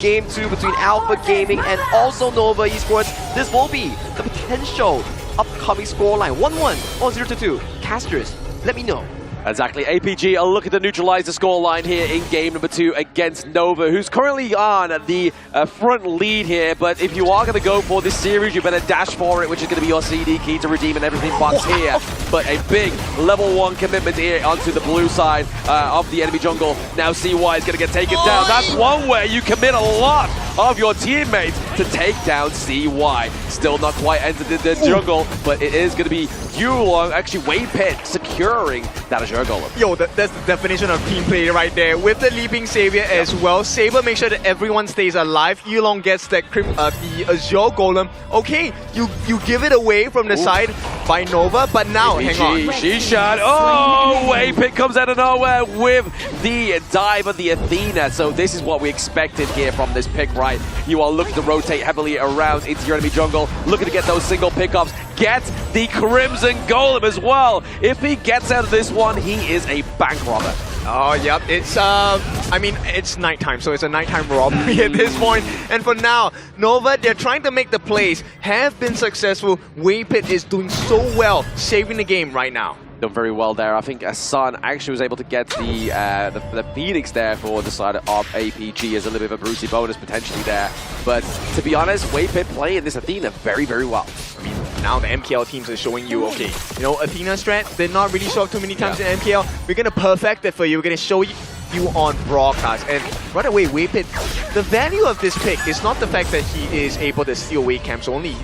Game 2 between Alpha Gaming and also Nova Esports. This will be the potential upcoming scoreline. 1-1 or 0-2. Casters, let me know. Exactly. APG are looking to neutralize the scoreline here in game number 2 against Nova, who's currently on the front lead here. But if you are going to go for this series, you better dash for it, which is going to be your CD key to redeem and everything box here. But a big level 1 commitment here onto the blue side of the enemy jungle. Now CY is going to get taken down. That's one way you commit a lot of your teammates to take down CY. Still not quite entered the jungle, but it is going to be Yulong, actually Wave Pit, securing that Azure Golem. Yo, that's the definition of team play right there. With the Leaping Savior as well, Saber makes sure that everyone stays alive. Yulong gets that the Azure Golem. Okay, you give it away from the side by Nova, but now, hang on. She-Shot, oh, Wave Pit comes out of nowhere with the dive of the Athena. So this is what we expected here from this pick, right? You are looking to rotate heavily around into your enemy jungle, looking to get those single pickups, get the Crimson Golem as well. If he gets out of this one, he is a bank robber. Oh, yep. It's, I mean, it's nighttime, so it's a nighttime robbery at this point. And for now, Nova, they're trying to make the plays, have been successful. Wave Pit is doing so well, saving the game right now. Done very well there. I think Sun actually was able to get the Phoenix there for the side of APG as a little bit of a Brucey bonus potentially there. But to be honest, Wave Pit playing this Athena very, very well. I mean, now the MKL teams are showing you, okay, you know, Athena strat, they're not really shown up too many times in MKL. We're going to perfect it for you. We're going to show you on broadcast. And right away, Wave Pit, the value of this pick is not the fact that he is able to steal away camps only.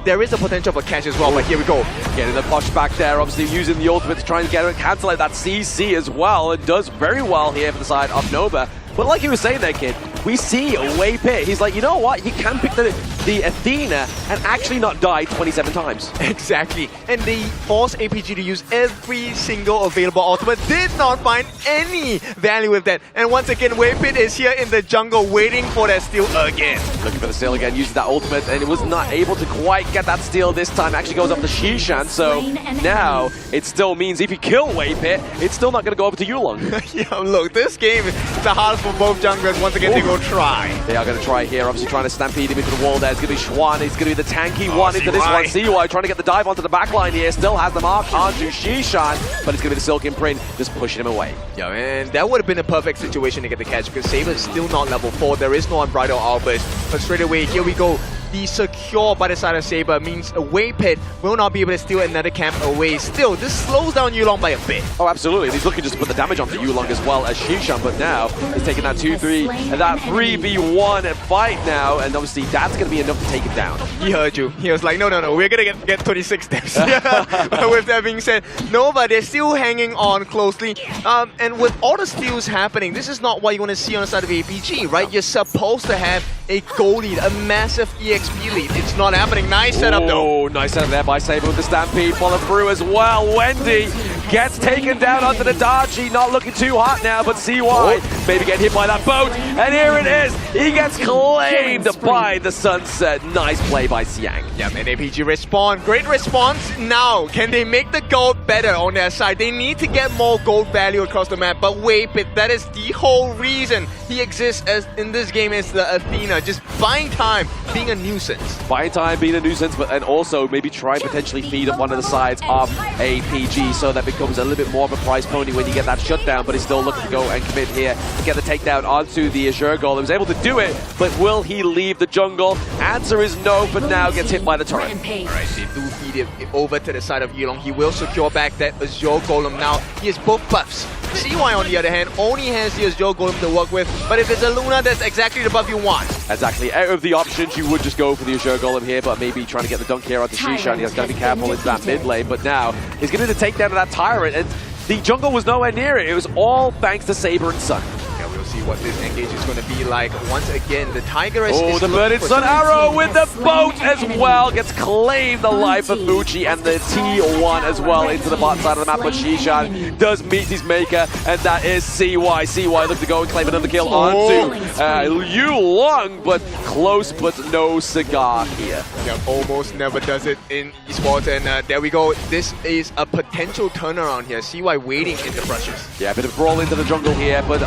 There is a potential for catch as well, but here we go. Getting the push back there, obviously using the ultimate to try and cancel out that CC as well. It does very well here for the side of Nova. But like you were saying there, kid, we see Wave Pit. He's like, you know what? You can pick the Athena and actually not die 27 times. Exactly. And they force APG to use every single available ultimate. Did not find any value with that. And once again, Wave Pit is here in the jungle waiting for that steal again. Looking for the steal again, using that ultimate, and it was not able to quite get that steal this time. Actually goes up to Shishan, so now it still means if you kill Wave Pit, it's still not going to go over to Yulong. Yeah, look, this game is the hardest for both junglers. Once again, they go try. They are going to try here, obviously trying to stampede him into the wall there. It's going to be Schwan, it's going to be the tanky one into this one. CY trying to get the dive onto the backline here, still has the mark onto Shishan, but it's going to be the Silk Imprint just pushing him away. Yeah, and that would have been a perfect situation to get the catch because Saber is still not level 4. There is no Unbridled Outburst, but straight away, here we go. The secure by the side of Saber means a Wave Pit will not be able to steal another camp away. Still, this slows down Yulong by a bit. Oh, absolutely. He's looking just to put the damage onto Yulong as well as Shishan, but now he's taking that 2-3 and that 3v1 fight now, and obviously that's going to be enough to take him down. He heard you. He was like, no, we're going to get 26 steps. But with that being said, Nova, they're still hanging on closely. And with all the steals happening, this is not what you want to see on the side of APG, right? You're supposed to have a goal lead, a massive EXP lead. It's not happening. Nice setup though. Oh, nice setup there by Saber with the Stampede. Follow through as well. Wendy gets taken down onto the Darchi. Not looking too hot now, but CY maybe get hit by that boat. And here it is. He gets claimed by the Sunset. Nice play by Xiang. Yeah, and APG respawn. Great response. Now, can they make the gold better on their side? They need to get more gold value across the map. But Wave Pit, that is the whole reason he exists as in this game as the Athena. Just buying time, being a nuisance. Buying time, being a nuisance, and also maybe try and potentially feed up one of the sides of APG so that becomes a little bit more of a prize pony when you get that shutdown, but he's still looking to go and commit here to get the takedown onto the Azure Golem. He was able to do it, but will he leave the jungle? Answer is no, for now gets hit by the turret. Alright, they do feed it over to the side of Yulong. He will secure back that Azure Golem now. He has both buffs. CY on the other hand only has the Azure Golem to work with, but if it's a Luna, that's exactly the buff you want. Exactly. Out of the options, you would just go for the Azure Golem here, but maybe trying to get the dunk here onto Shishan. He's got to be careful into that mid lane, but now he's going to take down that Tyrant, and the jungle was nowhere near it. It was all thanks to Saber and Sun. Yeah, we'll see what this engage is going to be like. Once again, the Tigress is the Burning Sun Arrow with the boat as well. Gets claimed the life of Fuji and the T1 as well into the bottom side of the map, but Shishan does meet his maker, and that is CY. CY looks to go and claim another kill onto Yulong, but close, but no cigar here. Yeah, almost never does it in esports, and there we go. This is a potential turnaround here. CY waiting in the brushes. Yeah, a bit of brawl into the jungle here, but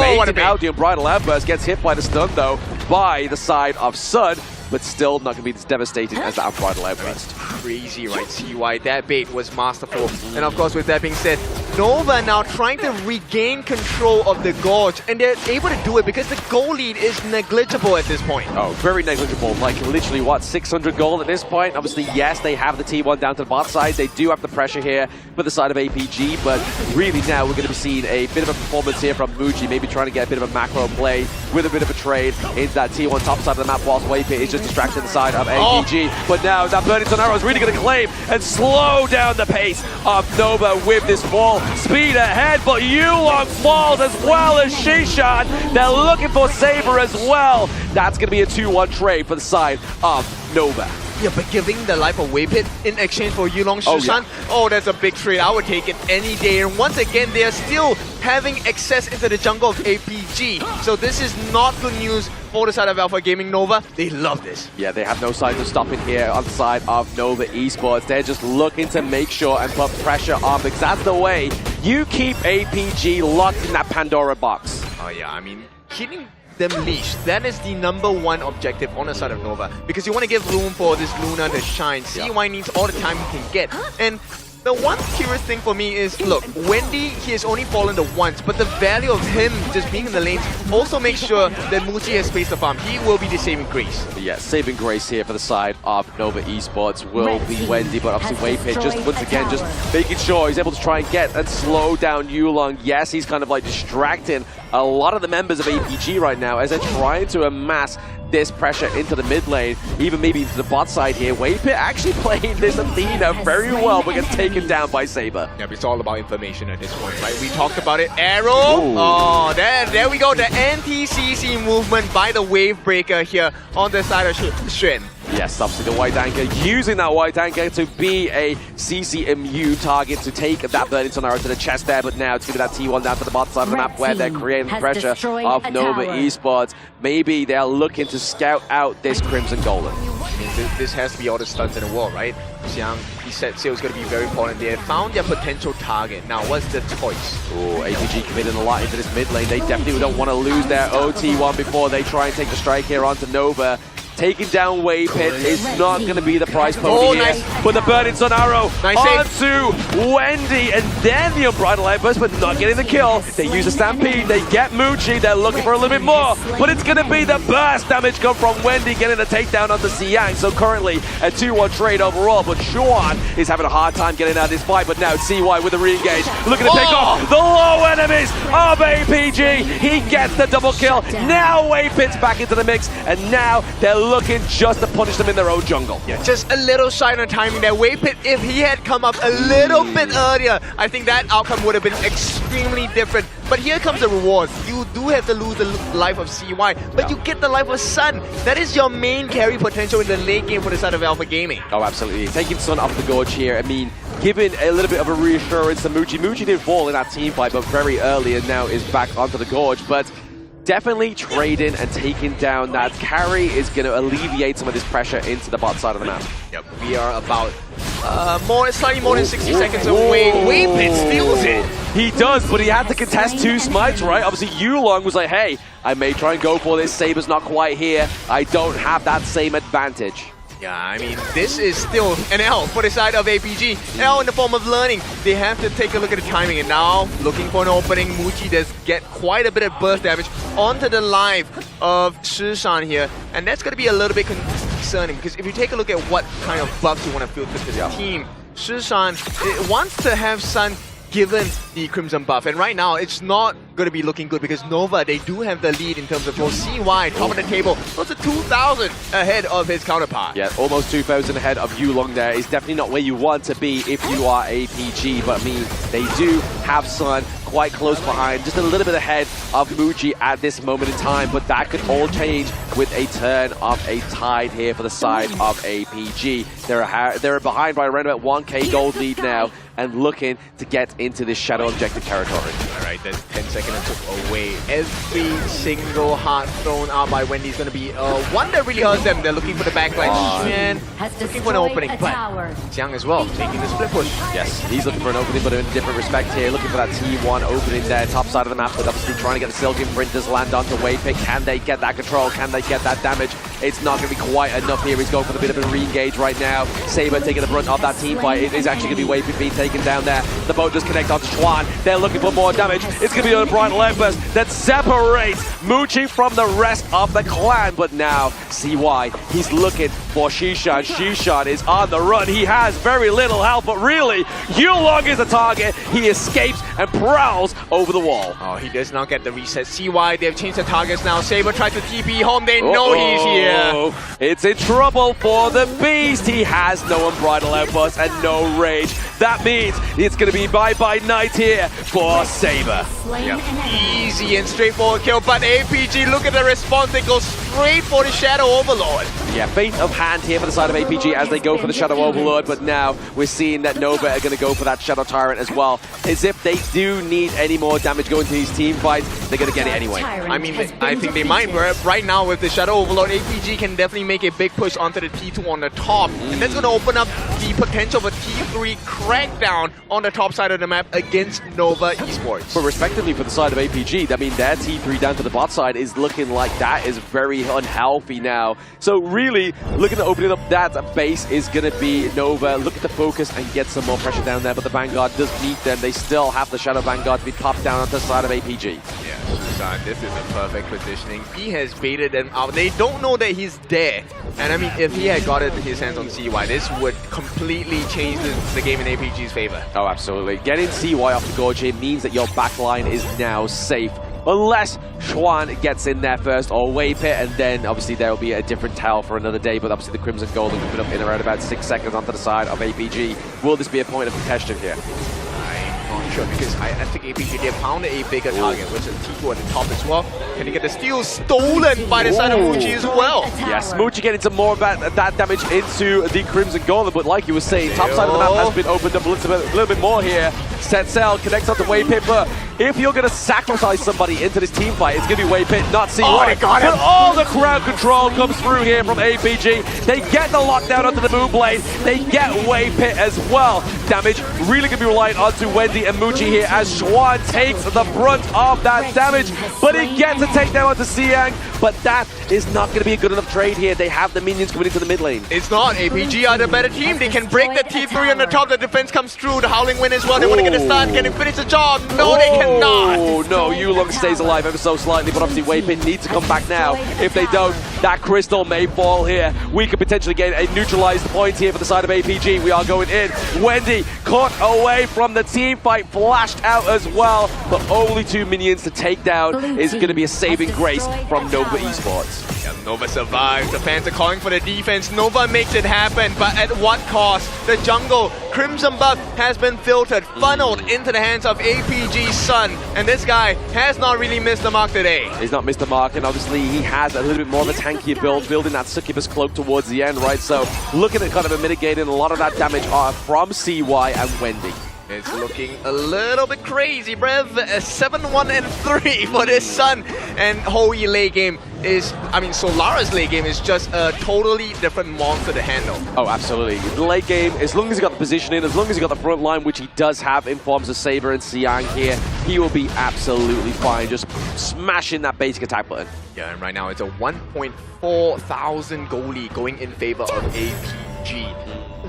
baited out the Unbridled Outburst, gets hit by the stun though. by the side of Sun, but still not going to be as devastating as the Unbridled Outburst. Crazy, right? CY, that bait was masterful. And of course, with that being said, Nova now trying to regain control of the Gorge, and they're able to do it because the goal lead is negligible at this point. Oh, very negligible. Like, literally, what, 600 gold at this point? Obviously, yes, they have the T1 down to the bot side. They do have the pressure here for the side of APG, but really now we're going to be seeing a bit of a performance here from Muji, maybe trying to get a bit of a macro play with a bit of a trade into that T1 top side of the map, whilst Waypit is just distracting the side of APG. Oh. But now that Burning Tornado is really going to claim and slow down the pace of Nova with this ball. Speed ahead, but Yulong falls as well as Shishan. They're looking for Saber as well. That's going to be a 2-1 trade for the side of Nova. Yeah, but giving the life of Waypit in exchange for Yulong Shishan, oh, that's a big trade. I would take it any day. And once again, they're still having access into the jungle of APG. So this is not good news for the side of Alpha Gaming. Nova, they love this. Yeah, they have no signs of stopping here on the side of Nova Esports. They're just looking to make sure and put pressure on, because that's the way you keep APG locked in that Pandora box. Oh yeah, I mean, keeping them leashed, that is the #1 objective on the side of Nova, because you want to give room for this Luna to shine. CY needs all the time he can get. And the one curious thing for me is, look, Wendy, he has only fallen to once, but the value of him just being in the lanes also makes sure that Muji has space to farm. He will be the saving grace. Yeah, saving grace here for the side of Nova Esports will be Wendy, but obviously Waypit just once again just making sure he's able to try and get and slow down Yulong. Yes, he's kind of like distracting a lot of the members of APG right now as they're trying to amass this pressure into the mid lane, even maybe into the bot side here. Waypit actually playing this Athena very well, but gets taken down by Saber. Yeah, but it's all about information at this point, right? We talked about it. Arrow! Ooh. Oh, there we go. The anti-CC movement by the Wave Breaker here on the side of Xuan. Yes, obviously the White Anchor, using that White Anchor to be a CC immune target to take that Burning Tornado to the chest there, but now it's going to be that T1 down to the bot side of the map where they're creating the pressure of Nova Esports. Maybe they're looking to scout out this Crimson Golem. I mean, this has to be all the stunts in the world, right? Xiang, he said Seal is going to be very important. They have found their potential target. Now, what's the choice? Oh, APG committing a lot into this mid lane. They definitely don't want to lose their OT1 before they try and take the strike here onto Nova. Taking down Waypit is not going to be the prize pony here. Nice. But the Burning Sun Arrow nice onto Wendy, and then the Unbridled Outburst, but not getting the kill. They use a Stampede, they get Muji, they're looking for a little bit more, but it's going to be the burst damage come from Wendy getting the takedown onto Xiang. So currently a 2-1 trade overall, but Xuan is having a hard time getting out of this fight, but now it's CY with the re-engage, looking to pick off the low enemies of APG. He gets the double kill. Now Waypit's back into the mix, and now they're looking just to punish them in their own jungle. Yeah, just a little shy on timing there. Waypit, if he had come up a little bit earlier, I think that outcome would have been extremely different. But here comes the reward. You do have to lose the life of CY, but you get the life of Sun. That is your main carry potential in the late game for the side of Alpha Gaming. Oh, absolutely. Taking Sun off the Gorge here, I mean, giving a little bit of a reassurance to Muji. Muji did fall in that team fight, but very early, and now is back onto the Gorge. But definitely trading and taking down that carry is going to alleviate some of this pressure into the bot side of the map. Yep, we are about slightly more than 60 seconds away. Waypit steals it. He does, but he had to contest 2 smites, right? Obviously, Yulong was like, hey, I may try and go for this. Saber's not quite here. I don't have that same advantage. Yeah, I mean, this is still an L for the side of APG. L in the form of learning. They have to take a look at the timing, and now looking for an opening. Muji does get quite a bit of burst damage onto the life of Shishan here, and that's going to be a little bit concerning, because if you take a look at what kind of buffs you want to filter to the team, Shishan wants to have Sun given the Crimson buff, and right now it's not going to be looking good because Nova, they do have the lead in terms of goal. CY, top of the table, close to 2,000 ahead of his counterpart. Yeah, almost 2,000 ahead of Yulong there. Is definitely not where you want to be if you are APG, but I mean, they do have Sun quite close behind, just a little bit ahead of Muji at this moment in time, but that could all change with a turn of a tide here for the side of APG. They're behind by around about 1k gold lead now, and looking to get into this shadow objective territory. All right. Alright, there's 10-second and took away. Every single heart thrown out by Wendy is going to be one that really hurts them. They're looking for the backline. Shen looking for an opening, but Jiang as well, taking the split push. Yes, he's looking for an opening, but in a different respect here. Looking for that T1 opening there, top side of the map, but obviously trying to get the Silk Imprinters land onto Waypick. Can they get that control? Can they get that damage? It's not going to be quite enough here. He's going for a bit of a re-engage right now. Saber taking the brunt of that team fight. It is actually going to be Waypick being taken down there. The boat does connect onto Schwan. They're looking for more damage. It's going to be a bright Olympus that separates Muchi from the rest of the clan. But now, CY, he's looking for Shishan. Shishan is on the run. He has very little health, but really, Yulong is the target. He escapes and prowls over the wall. Oh, he does not get the reset. CY, they've changed the targets now. Saber tries to TP home. They know he's here. It's in trouble for the Beast. He has no Unbridled Outburst and no rage. That means it's going to be bye-bye night here for Saber. Easy and straightforward kill, but APG, look at the response. They go straight for the Shadow Overlord. Yeah, feint of hand here for the side of APG as they go for the Shadow Overlord, but now we're seeing that Nova are going to go for that Shadow Tyrant as well. As if they do need any more damage going to these team fights, they're going to get it anyway. I mean, I think they might. Right now with the Shadow Overlord, APG can definitely make a big push onto the T2 on the top, and that's going to open up the potential of a T3 crackdown on the top side of the map against Nova Esports. But respectively for the side of APG, I mean, their T3 down to the bot side is looking like that is very unhealthy now. So really, looking at opening up that base is going to be Nova. Look at the focus and get some more pressure down there, but the Vanguard does meet them. They still have the Shadow Vanguard to be popped down onto the side of APG. Yeah, this is a perfect positioning. He has baited them out. They don't know that he's there. And I mean, if he had got his hands on CY, this would completely change the game in APG's favor. Oh, absolutely. Getting CY off the gorge here means that your backline is now safe. Unless Schwan gets in there first or Waypit, and then obviously there will be a different tale for another day. But obviously the Crimson Gold will be up in around about 6 seconds onto the side of APG. Will this be a point of contention here? I'm not sure, because I think APG, they found a bigger target, which is T2 at the top as well. Can he get the steal stolen by the side of Muchi as well? Yes, Muchi getting some more of that damage into the Crimson Golem, but like you were saying, top side of the map has been opened up a little bit more here. Setzel connects onto Waypit, but if you're going to sacrifice somebody into this team fight, it's going to be Waypit, not CY. Oh, they got him. But all the crowd control comes through here from APG. They get the lockdown onto the Moonblade. They get Waypit as well. Damage really going to be reliant onto Wendy and Muchi here as Schwan takes the brunt of that damage, but he gets a takedown onto Siang, but that is not going to be a good enough trade here. They have the minions coming into the mid lane. It's not. APG are the better team. They can break the T3 on the top. The defense comes through. The Howling Wind as well. They want to get a stun. Can they finish the job? No, they cannot. Oh, no. Yulong stays alive ever so slightly, but obviously Waypit needs to come back now. If they don't, that crystal may fall here. We could potentially get a neutralized point here for the side of APG. We are going in. Wendy caught away from the team fight, flashed out as well, but only 2 minions to take down is going to be a saving grace from Nova Esports. Yeah, Nova survives. The fans are calling for the defense. Nova makes it happen, but at what cost? The jungle, Crimson buff has been filtered, funneled into the hands of APG's son, and this guy has not really missed the mark today. He's not missed the mark, and obviously he has a little bit more of a tankier build, building that Succubus cloak towards the end, right? So looking at kind of mitigating a lot of that damage from CY and Wendy. It's looking a little bit crazy, bruv. 7-1-3 for this Sun. And Hoi late game is, I mean, Solara's late game is just a totally different monster to handle. Oh, absolutely. The late game, as long as he got the positioning, as long as he got the front line, which he does have in forms of Saber and Siang here, he will be absolutely fine, just smashing that basic attack button. Yeah, and right now it's a 1.4 thousand goal lead going in favor of APG.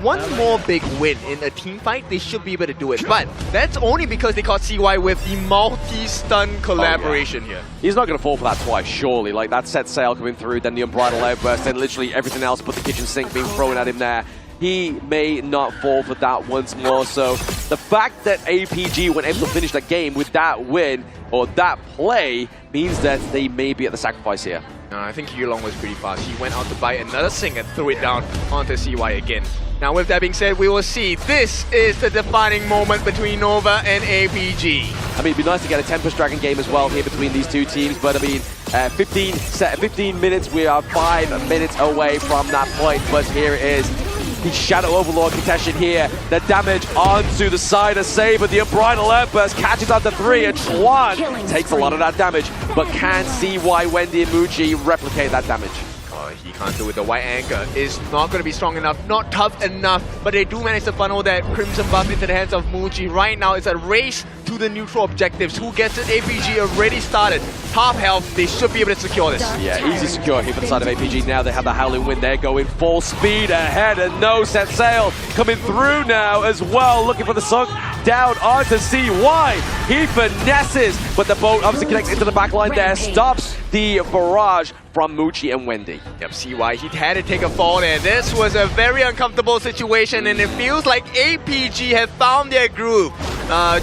One more big win in a team fight, they should be able to do it. But that's only because they caught CY with the multi-stun collaboration here. He's not going to fall for that twice, surely. Like, that set sail coming through, then the Unbridled Outburst, then literally everything else but the kitchen sink being thrown at him there. He may not fall for that once more. So the fact that APG were able to finish that game with that win, or that play, means that they may be at the sacrifice here. No, I think Yulong was pretty fast. He went out to buy another sing and threw it down onto CY again. Now with that being said, we will see. This is the defining moment between Nova and APG. I mean, it'd be nice to get a Tempest Dragon game as well here between these two teams, but I mean, 15 minutes, we are 5 minutes away from that point, but here it is. the Shadow Overlord contestation here. The damage onto the side of Saber. The Unbridled Outburst catches onto 3, and Chuan takes a lot of that damage, but can see why Wendy and Muji replicate that damage. He can't do it. The white anchor is not going to be strong enough, not tough enough, but they do manage to funnel that Crimson buff into the hands of Muji. Right now, it's a race to the neutral objectives. Who gets it? APG already started. Half health, they should be able to secure this. Yeah, easy secure here for the side of APG. Now they have the Howling Wind. They're going full speed ahead, and no set sail coming through now as well, looking for the sunk down onto CY. He finesses, but the boat obviously connects into the back line there, stops the barrage from Muji and Wendy. Yep, CY, he had to take a fall there. This was a very uncomfortable situation, and it feels like APG have found their groove.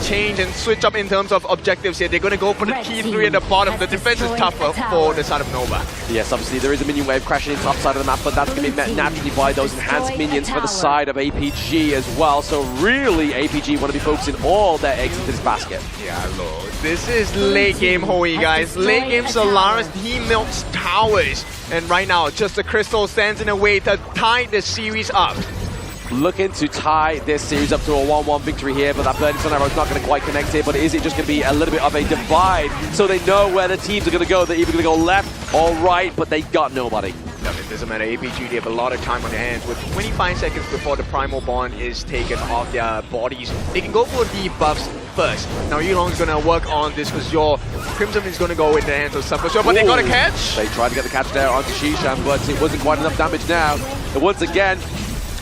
Change and switch up in terms of objectives here. They're going to go for the key 3 at the bottom. The defense is tougher for the side of Nova. Yes, obviously there is a minion wave crashing in top side of the map, but that's going to be met naturally by those enhanced minions for the side of APG as well. So really, APG want to be focusing all their eggs into this basket. Yeah, Lord. This is late game Hoey, guys. Late game Solaris, he melts towers. And right now, just the crystal stands in a way to tie the series up. Looking to tie this series up to a 1-1 victory here, but that Burning Sun Arrow is not going to quite connect here. But is it just going to be a little bit of a divide so they know where the teams are going to go? They're either going to go left or right, but they got nobody. No, it doesn't matter. APG, they have a lot of time on their hands. With 25 seconds before the Primal Bond is taken off their bodies, they can go for debuffs first. Now, Yulong's going to work on this because your Crimson is going to go in the hands of Subsbribe, but they got a catch. They tried to get the catch there onto Shishan, but it wasn't quite enough damage now. And once again,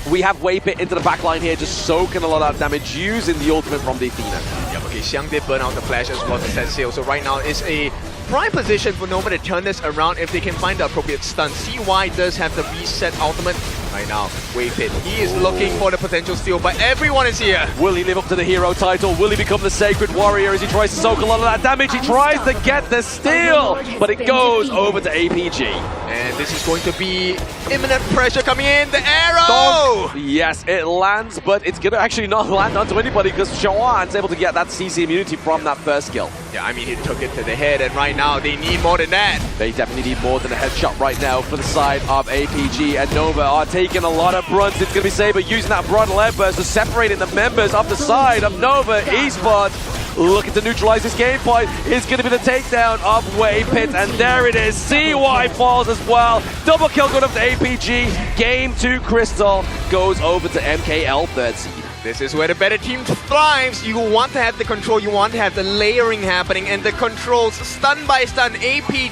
we have Waypit into the back line here, just soaking a lot of damage using the ultimate from the Athena. Yep, okay, Xiang did burn out the flash as well to set sail. So right now it's a prime position for Nova to turn this around if they can find the appropriate stun. CY does have the reset ultimate. Right now, Waypit, he is looking for the potential steal, but everyone is here. Will he live up to the hero title? Will he become the Sacred Warrior as he tries to soak a lot of that damage? He tries to get the steal, but it goes over to APG. And this is going to be imminent pressure coming in. The arrow! Yes, it lands, but it's going to actually not land onto anybody because Shawan's able to get that CC immunity from that first kill. Yeah, I mean, he took it to the head, and right now they need more than that. They definitely need more than a headshot right now for the side of APG, and Nova are taking a lot of brunt. It's going to be Saber using that Unbridled Outburst to separating the members of the side of Nova Esports. Looking to neutralize this game fight. It's going to be the takedown of Waypit, and there it is. CY falls as well. Double kill going up to APG. Game 2 Crystal goes over to MKL 3rd seed. This is where the better team thrives. You want to have the control, you want to have the layering happening, and the controls stun by stun. APG